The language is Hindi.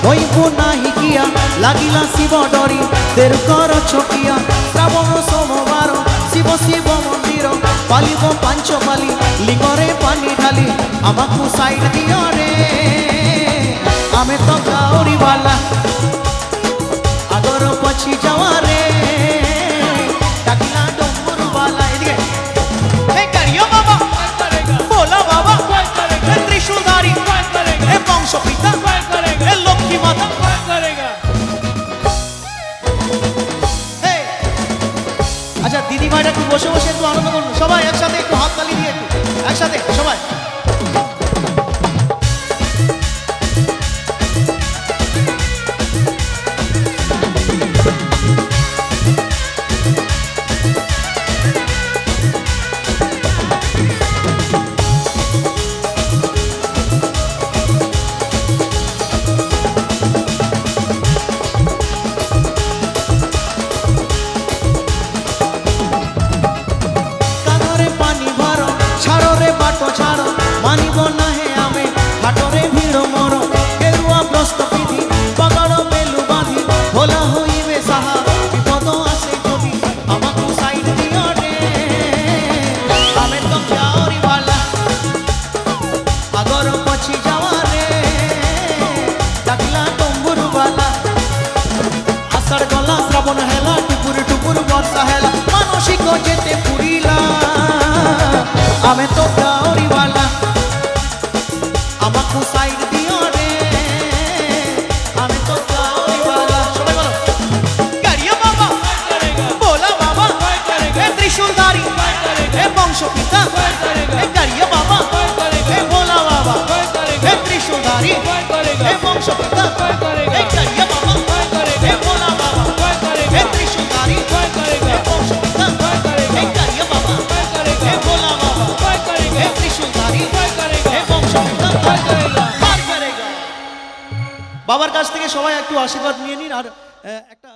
হইবু নাহি কিয়া লাগিলা শিব ডরি দের কর ছকিয়া শ্রাবণ সোমবার শিব শিব মন্দির পালিব পাঞ্চপালি লিঙ্গরে পানি ঢালি আমাকু সাইড দিও রে আমি তো গাউরি বালা আগর পছি যাওয়া রে ডাকিলা ডম্বুর বালা এদিকে হে করিও বাবা बोला बाबा त्रिशूलधारी हे वंश पिता हे लक्ष्मी माता अच्छा दीदी भाई একটু বসে বসে একটু আনন্দ করুন সবাই একসাথে একটু হাত তালি দিয়ে একটু একসাথে সবাই मानिब ना हे आमे हाटरे भीड़ मोर गेरुआ प्रस्तुति पगड़ बेलु बांधी भोला होइबे साहा विपद आसे जदि आमाकु साइड दियो रे आमे तो गाउरी वाला आगर पछी जावा रे डाकला डम्बुर वाला आषाढ़ गला श्रावण हेला टुपुर टुपुर वर्षा हेला मानसिक जेते पुरिला आमे तो गाउरी वाला আমাকু সাইড দিও রে আমি তো গাউরি वाला সবাই বলো করিও বাবা बोला बाबा हे त्रिशूलधारी हे वंश पिता हे करियो बाबा हे बोला बाबा हे त्रिशूलधारी हे वंश पिता हे करियो बाबा हे बोला बाबा हे त्रिशूलधारी हे वंश पिता हे करियो बाबा हे बोला बाबा हे त्रिशूलधारी हे वंश पिता বাবার কাছ থেকে সবাই একটু আশীর্বাদ নিয়ে নিন আর একটা